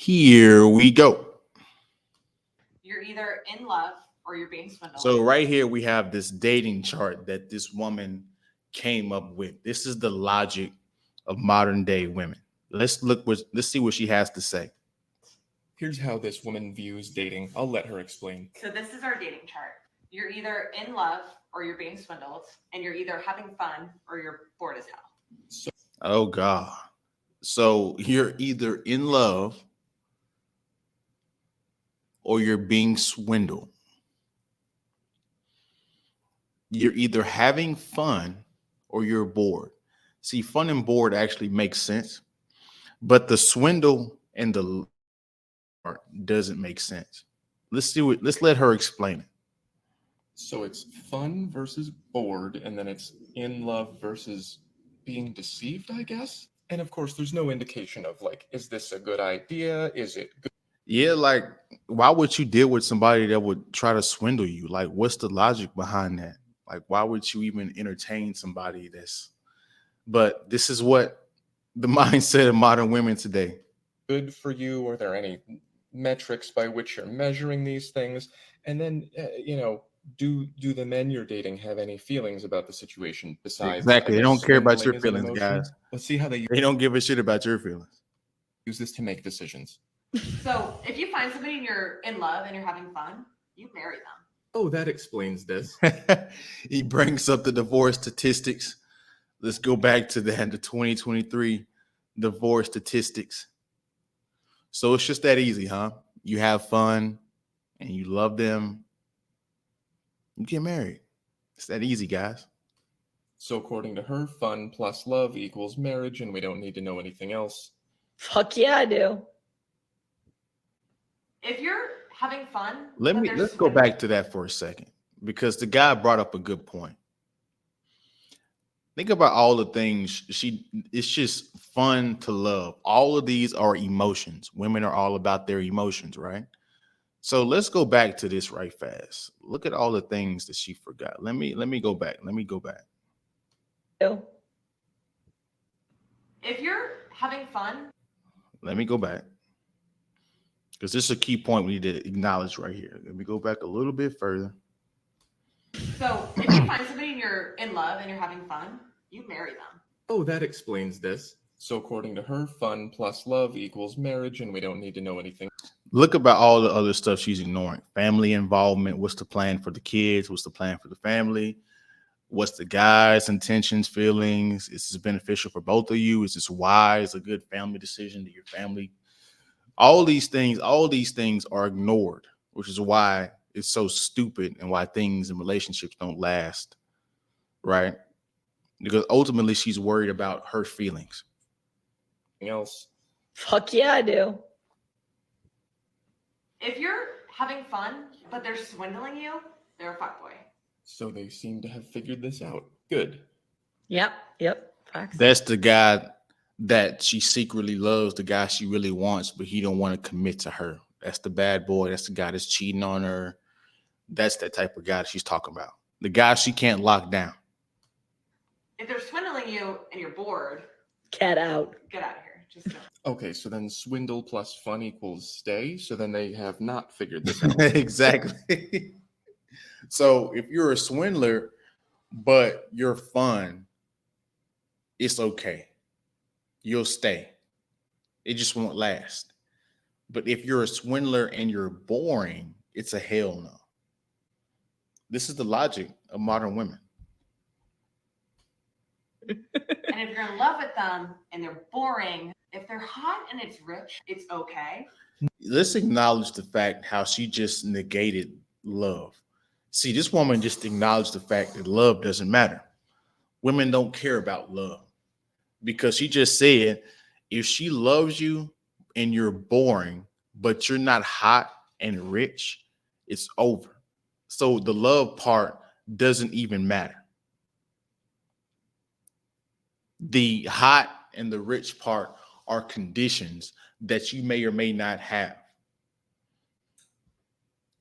Here we go. You're either in love or you're being swindled. So right here we have this dating chart that this woman came up with. This is the logic of modern day women. Let's see what she has to say. Here's how this woman views dating. I'll let her explain. So this is our dating chart. You're either in love or you're being swindled, and you're either having fun or you're bored as hell. Oh God. So you're either in love or you're being swindled. You're either having fun or you're bored. See, fun and bored actually makes sense, but the swindle and the part doesn't make sense. Let's let her explain it. So it's fun versus bored, and then it's in love versus being deceived, I guess. And of course, there's no indication of like, is this a good idea? Is it good? Yeah, like why would you deal with somebody that would try to swindle you? Like, what's the logic behind that? Like, why would you even entertain somebody that's but this is what the mindset of modern women today. Good for you? Are there any metrics by which you're measuring these things? And then, do the men you're dating have any feelings about the situation besides? Exactly. I They guess, don't care about swindling your as an feelings, emotion? guys. Let's see how they They don't give a shit about your feelings. use this to make decisions. So if you find somebody and you're in love and you're having fun, you marry them. Oh, that explains this. He brings up the divorce statistics. Let's go back to the 2023 divorce statistics. So it's just that easy, huh? You have fun and you love them, you get married. It's that easy, guys. So according to her, fun plus love equals marriage, and we don't need to know anything else. Fuck yeah, I do. If you're having fun, Let's go back to that for a second because the guy brought up a good point. Think about all the things it's just fun to love. All of these are emotions. Women are all about their emotions, right? So let's go back to this right fast. Look at all the things that she forgot. Let me go back. Let me go back. Do. If you're having fun, Let me go back. Because this is a key point we need to acknowledge right here. Let me go back a little bit further. so if you find somebody and you're in love and you're having fun, you marry them. Oh, that explains this. So according to her, fun plus love equals marriage, and we don't need to know anything. Look about all the other stuff she's ignoring. Family involvement. What's the plan for the kids? What's the plan for the family? What's the guy's intentions, feelings? Is this beneficial for both of you? Is this wise, a good family decision to your family? All these things are ignored, which is why it's so stupid and why things in relationships don't last, right? Because ultimately she's worried about her feelings. Else. Fuck yeah, I do. If you're having fun, but they're swindling you, they're a fuckboy. So they seem to have figured this out. Good. Yep. Facts. That's the guy that she secretly loves, the guy she really wants, but he don't want to commit to her. That's the bad boy. That's the guy that's cheating on her. That's that type of guy that she's talking about. The guy she can't lock down. If they're swindling you and you're bored, Cat out. get out of here. Just don't. Okay, so then swindle plus fun equals stay. So then they have not figured this out. Exactly. So if you're a swindler, but you're fun, it's okay. You'll stay. It just won't last. But if you're a swindler and you're boring, it's a hell no. This is the logic of modern women. And if you're in love with them and they're boring, if they're hot and it's rich, it's okay. Let's acknowledge the fact how she just negated love. See, this woman just acknowledged the fact that love doesn't matter. Women don't care about love because she just said if she loves you and you're boring, but you're not hot and rich, it's over. So the love part doesn't even matter. The hot and the rich part are conditions that you may or may not have.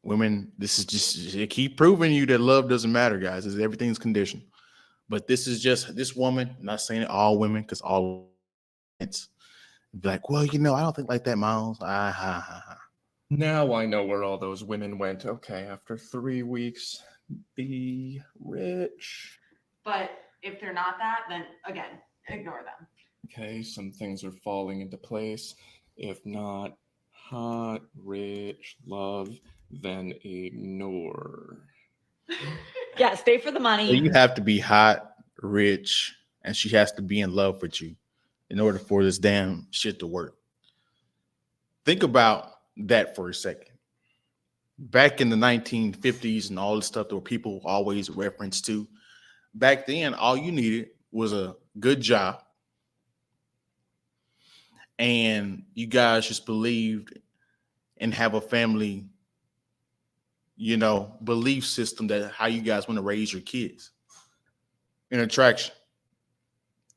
Women, this is just, they keep proving you that love doesn't matter, guys. Everything's conditional. But this is just this woman, I'm not saying all women, because all Be like, well, you know, I don't think like that, Miles. Ah, ha, ha, ha. Now I know where all those women went. Okay, after 3 weeks, be rich. But if they're not that, then again, ignore them. Okay, some things are falling into place. If not hot, rich, love, then ignore. Yeah, stay for the So money. you have to be hot, rich, and she has to be in love with you in order for this damn shit to work. Think about that for a second. Back in the 1950s and all the stuff that were people always reference to, back then, all you needed was a good job. And you guys just believed and have a family, you know, belief system that how you guys want to raise your kids. An attraction.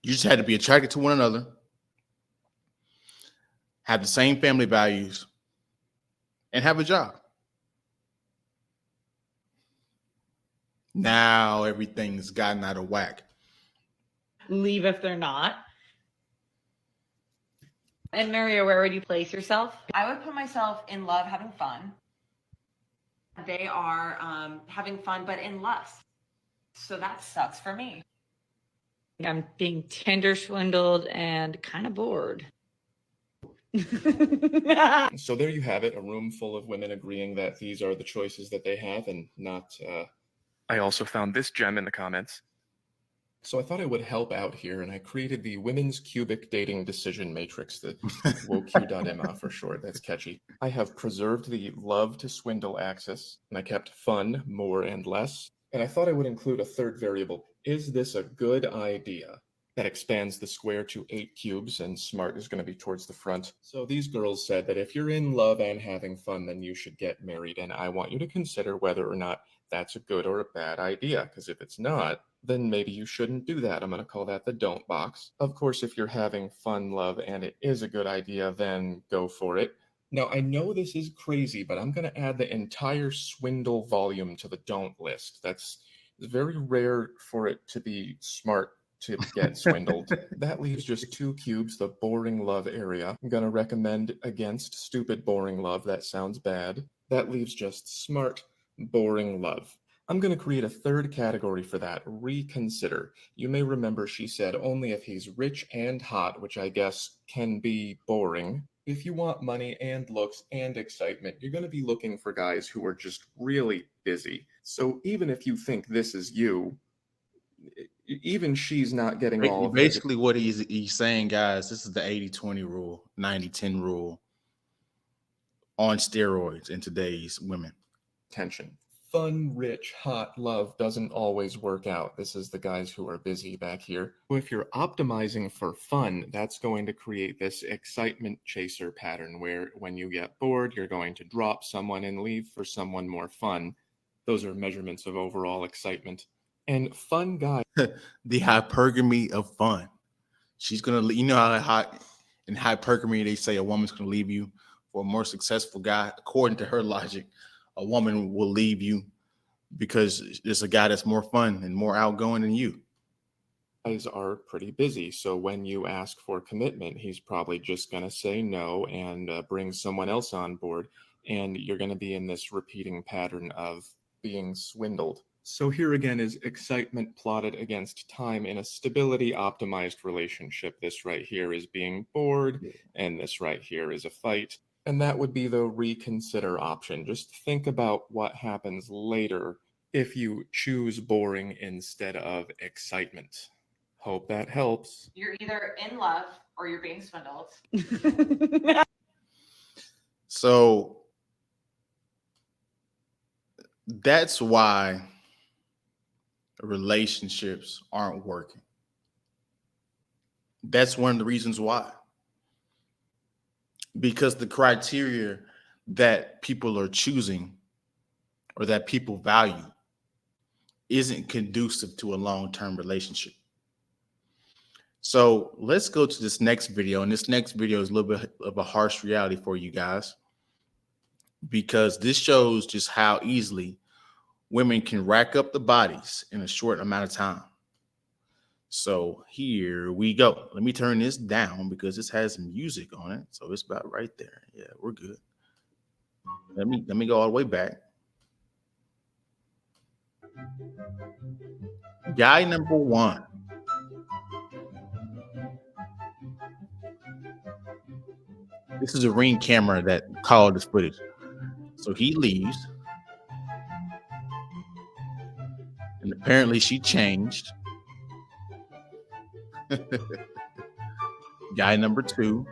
You just had to be attracted to one another, have the same family values, and have a job. Now everything's gotten out of whack. Leave if they're not. And Maria, where would you place yourself? I would put myself in love, having fun. They are having fun, but in lust. So that sucks for me. I'm being Tinder swindled and kind of bored. So there you have it, a room full of women agreeing that these are the choices that they have and not. I also found this gem in the comments. So I thought I would help out here, and I created the Women's Cubic Dating Decision Matrix, the WOQ.MA for short. That's catchy. I have preserved the love to swindle axis, and I kept fun, more, and less. And I thought I would include a third variable. Is this a good idea? That expands the square to 8 cubes, and smart is going to be towards the front. So these girls said that if you're in love and having fun, then you should get married. And I want you to consider whether or not that's a good or a bad idea. Because if it's not, then maybe you shouldn't do that. I'm going to call that the don't box. Of course, if you're having fun, love, and it is a good idea, then go for it. Now, I know this is crazy, but I'm going to add the entire swindle volume to the don't list. That's very rare for it to be smart to get swindled. That leaves just 2 cubes, the boring love area. I'm going to recommend against stupid boring love. That sounds bad. That leaves just smart, boring love. I'm going to create a third category for that, reconsider. You may remember she said only if he's rich and hot, which I guess can be boring. If you want money and looks and excitement, you're going to be looking for guys who are just really busy. So even if you think this is you, even she's not getting all of Basically, what he's saying, guys, this is the 80-20 rule, 90-10 rule on steroids in today's women. Attention. Fun, rich, hot love doesn't always work out. This is the guys who are busy back here. So if you're optimizing for fun, that's going to create this excitement chaser pattern where when you get bored, you're going to drop someone and leave for someone more fun. Those are measurements of overall excitement. And fun guys. The hypergamy of fun. She's going to, you know how in hypergamy, they say a woman's going to leave you for a more successful guy. According to her logic, a woman will leave you because there's a guy that's more fun and more outgoing than you. Guys are pretty busy, so when you ask for commitment, he's probably just going to say no and bring someone else on board, and you're going to be in this repeating pattern of being swindled. So here again is excitement plotted against time in a stability optimized relationship. This right here is being bored, and this right here is a fight. And that would be the reconsider option. Just think about what happens later if you choose boring instead of excitement. Hope that helps. You're either in love or you're being swindled. So that's why relationships aren't working. That's one of the reasons why. Because the criteria that people are choosing or that people value isn't conducive to a long-term relationship. So let's go to this next video. And this next video is a little bit of a harsh reality for you guys, because this shows just how easily women can rack up the bodies in a short amount of time. So here we go. Let me turn this down because this has music on it. So it's about right there. Yeah, we're good. Let me go all the way back. Guy number one. This is a Ring camera that called this footage. So he leaves. And apparently she changed. Guy number two.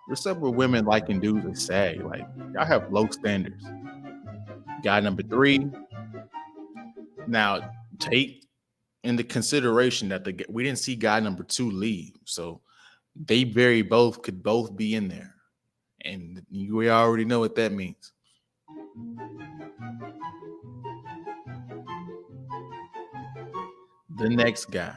There's several women liking dudes that sag. Like, y'all have low standards. Guy number three. Now, take into consideration that we didn't see guy number two leave. So they could both be in there. And we already know what that means. The next guy.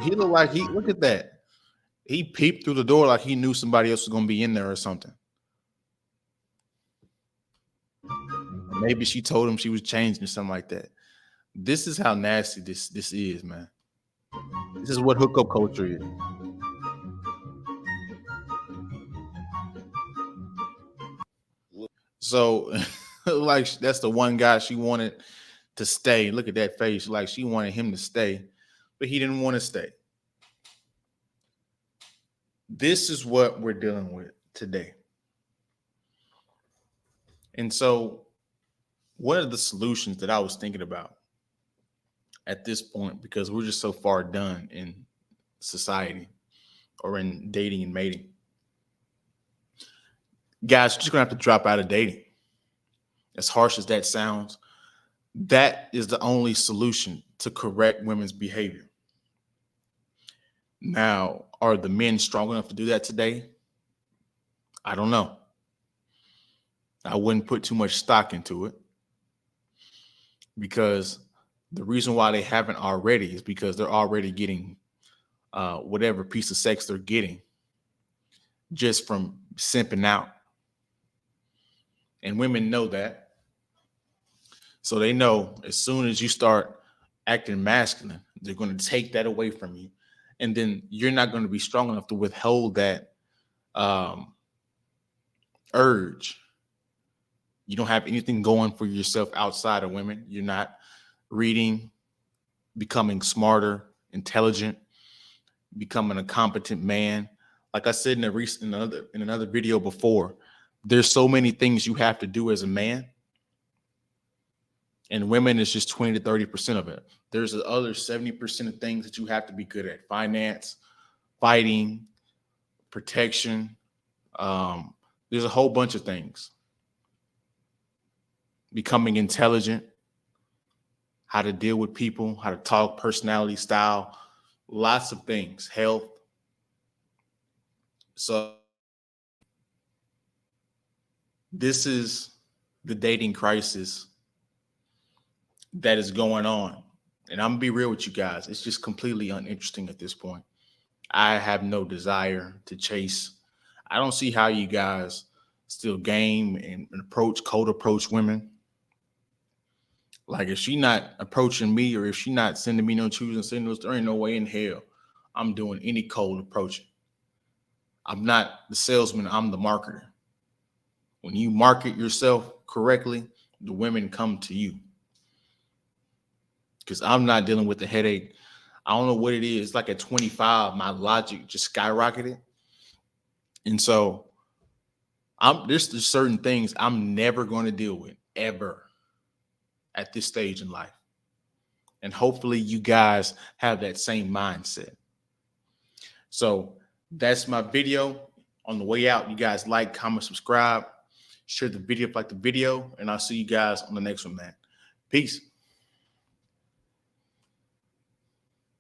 He looked like look at that. He peeped through the door like he knew somebody else was going to be in there or something. Maybe she told him she was changing or something like that. This is how nasty this is, man. This is what hookup culture is. So, like, that's the one guy she wanted to stay. Look at that face. Like, she wanted him to stay, but he didn't want to stay. This is what we're dealing with today. And so, one of the solutions that I was thinking about at this point, because we're just so far done in society or in dating and mating, guys, you're just gonna have to drop out of dating. As harsh as that sounds, that is the only solution to correct women's behavior. Now, are the men strong enough to do that today? I don't know. I wouldn't put too much stock into it, because the reason why they haven't already is because they're already getting whatever piece of sex they're getting just from simping out. And women know that. So they know as soon as you start acting masculine, they're going to take that away from you. And then you're not going to be strong enough to withhold that urge. You don't have anything going for yourself outside of women. You're not reading, becoming smarter, intelligent, becoming a competent man. Like I said in another video before, there's so many things you have to do as a man. And women is just 20 to 30% of it. There's the other 70% of things that you have to be good at: finance, fighting, protection. There's a whole bunch of things. Becoming intelligent, how to deal with people, how to talk, personality, style, lots of things, health. So this is the dating crisis that is going on. And I'm gonna be real with you guys. It's just completely uninteresting at this point. I have no desire to chase. I don't see how you guys still game and cold approach women. Like, if she not approaching me, or if she not sending me no choosing signals, there ain't no way in hell I'm doing any cold approaching. I'm not the salesman, I'm the marketer. When you market yourself correctly, the women come to you. Because I'm not dealing with the headache. I don't know what it is. Like at 25, my logic just skyrocketed. And so there's certain things I'm never going to deal with, ever, at this stage in life. And hopefully you guys have that same mindset. So that's my video. On the way out, you guys like, comment, subscribe, share the video if you like the video, and I'll see you guys on the next one, man. Peace.